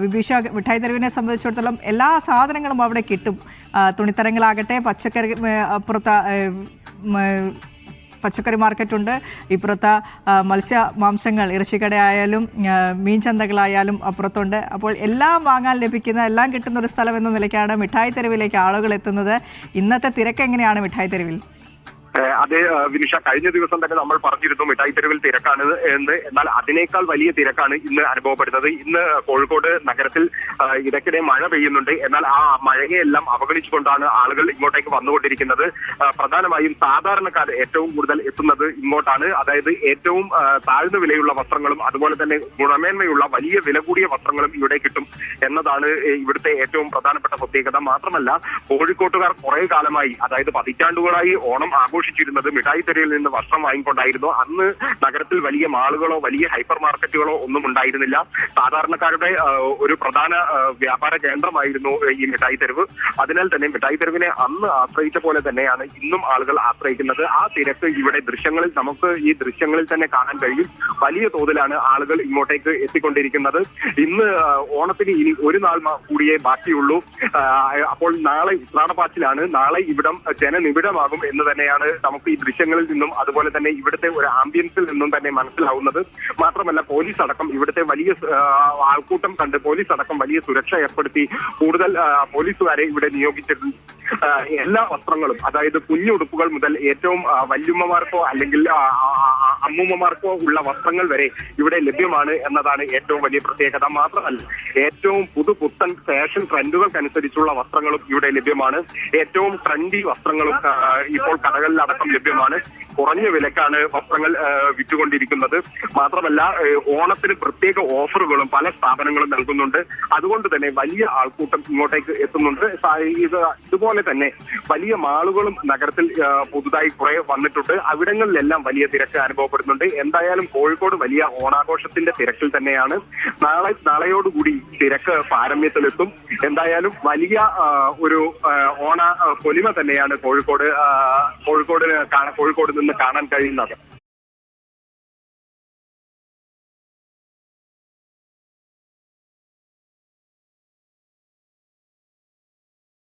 വിഭീഷ മിഠായി തെരുവിനെ സംബന്ധിച്ചിടത്തോളം എല്ലാ സാധനങ്ങളും അവിടെ കിട്ടും. തുണിത്തരങ്ങളാകട്ടെ, പച്ചക്കറി അപ്പുറത്ത് പച്ചക്കറി മാർക്കറ്റുണ്ട്, ഇപ്പുറത്ത് മാംസങ്ങൾ ഇറച്ചിക്കടയായാലും മീൻ ചന്തകളായാലും അപ്പുറത്തുണ്ട്. അപ്പോൾ എല്ലാം വാങ്ങാൻ ലഭിക്കുന്ന, എല്ലാം കിട്ടുന്ന ഒരു സ്ഥലം എന്ന നിലയ്ക്കാണ് മിഠായി തെരുവിലേക്ക് ആളുകൾ എത്തുന്നത്. ഇന്നത്തെ തിരക്ക് എങ്ങനെയാണ് മിഠായി തെരുവിൽ? അതെ വിനിഷ, കഴിഞ്ഞ ദിവസം തന്നെ നമ്മൾ പറഞ്ഞിരുന്നു മിഠായി തെരുവിൽ തിരക്കാണ് എന്ന്. എന്നാൽ അതിനേക്കാൾ വലിയ തിരക്കാണ് ഇന്ന് അനുഭവപ്പെടുന്നത്. ഇന്ന് കോഴിക്കോട് നഗരത്തിൽ ഇടയ്ക്കിടെ മഴ പെയ്യുന്നുണ്ട്. എന്നാൽ ആ മഴയെല്ലാം അവഗണിച്ചുകൊണ്ടാണ് ആളുകൾ ഇങ്ങോട്ടേക്ക് വന്നുകൊണ്ടിരിക്കുന്നത്. പ്രധാനമായും സാധാരണക്കാർ ഏറ്റവും കൂടുതൽ എത്തുന്നത് ഇങ്ങോട്ടാണ്. അതായത് ഏറ്റവും താഴ്ന്ന വിലയുള്ള വസ്ത്രങ്ങളും അതുപോലെ തന്നെ ഗുണമേന്മയുള്ള വലിയ വില കൂടിയ വസ്ത്രങ്ങളും ഇവിടെ കിട്ടും എന്നതാണ് ഇവിടുത്തെ ഏറ്റവും പ്രധാനപ്പെട്ട പ്രത്യേകത. മാത്രമല്ല, കോഴിക്കോട്ടുകാർ കുറെ കാലമായി, അതായത് പതിറ്റാണ്ടുകളായി ഓണം ആഘോഷിച്ചിരുന്നത് മിഠായി തെരുവിൽ നിന്ന് വസ്ത്രം വാങ്ങിക്കൊണ്ടായിരുന്നു. അന്ന് നഗരത്തിൽ വലിയ മാളുകളോ വലിയ ഹൈപ്പർ മാർക്കറ്റുകളോ ഒന്നും ഉണ്ടായിരുന്നില്ല. സാധാരണക്കാരുടെ ഒരു പ്രധാന വ്യാപാര കേന്ദ്രമായിരുന്നു ഈ മിഠായി തെരുവ്. അതിനാൽ തന്നെ മിഠായി തെരുവിനെ അന്ന് ആശ്രയിച്ച പോലെ തന്നെയാണ് ഇന്നും ആളുകൾ ആശ്രയിക്കുന്നത്. ആ തിരക്ക് ഇവിടെ നമുക്ക് ഈ ദൃശ്യങ്ങളിൽ തന്നെ കാണാൻ കഴിയും. വലിയ തോതിലാണ് ആളുകൾ ഇങ്ങോട്ടേക്ക് എത്തിക്കൊണ്ടിരിക്കുന്നത്. ഇന്ന് ഓണത്തിന് ഇനി ഒരു നാൾ കൂടിയേ ബാക്കിയുള്ളൂ. അപ്പോൾ നാളെ ഉത്രാടപ്പാച്ചിലാണ്. നാളെ ഇവിടം ജനനിബിഡമാകും എന്ന് തന്നെയാണ് നമുക്ക് ഈ ദൃശ്യങ്ങളിൽ നിന്നും അതുപോലെ തന്നെ ഇവിടുത്തെ ഒരു ആംബിയൻസിൽ നിന്നും തന്നെ മനസ്സിലാവുന്നത്. മാത്രമല്ല, പോലീസ് അടക്കം ഇവിടുത്തെ വലിയ ആൾക്കൂട്ടം കണ്ട് പോലീസ് അടക്കം വലിയ സുരക്ഷ ഏർപ്പെടുത്തി കൂടുതൽ പോലീസുകാരെ ഇവിടെ നിയോഗിച്ചിട്ടുണ്ട്. എല്ലാ വസ്ത്രങ്ങളും, അതായത് കുഞ്ഞുടുപ്പുകൾ മുതൽ ഏറ്റവും വല്യമ്മമാർക്കോ അല്ലെങ്കിൽ അമ്മൂമ്മമാർക്കോ ഉള്ള വസ്ത്രങ്ങൾ വരെ ഇവിടെ ലഭ്യമാണ് എന്നതാണ് ഏറ്റവും വലിയ പ്രത്യേകത. മാത്രമല്ല, ഏറ്റവും പുതുപുത്തൻ ഫാഷൻ ട്രെൻഡുകൾക്കനുസരിച്ചുള്ള വസ്ത്രങ്ങളും ഇവിടെ ലഭ്യമാണ്. ഏറ്റവും ട്രെൻഡി വസ്ത്രങ്ങളും ഇപ്പോൾ കടകളിലടക്കം ലഭ്യമാണ്. കുറഞ്ഞ വിലക്കാണ് വസ്ത്രങ്ങൾ വിറ്റുകൊണ്ടിരിക്കുന്നത്. മാത്രമല്ല, ഓണത്തിന് പ്രത്യേക ഓഫറുകളും പല സ്ഥാപനങ്ങളും നൽകുന്നുണ്ട്. അതുകൊണ്ട് തന്നെ വലിയ ആൾക്കൂട്ടം ഇങ്ങോട്ടേക്ക് എത്തുന്നുണ്ട്. ഇതുപോലെ തന്നെ വലിയ മാളുകളും നഗരത്തിൽ പുതുതായി കുറെ വന്നിട്ടുണ്ട്. അവിടങ്ങളിലെല്ലാം വലിയ തിരക്ക് അനുഭവപ്പെടുന്നുണ്ട്. എന്തായാലും കോഴിക്കോട് വലിയ ഓണാഘോഷത്തിന്റെ തിരക്കിൽ തന്നെയാണ്. നാളെയോടുകൂടി തിരക്ക് പാരമ്യത്തിലെത്തും. എന്തായാലും വലിയ ഒരു ഓണ പൊലിമ തന്നെയാണ് കോഴിക്കോട് നിന്ന് കാണാൻ കഴിയുന്നത്.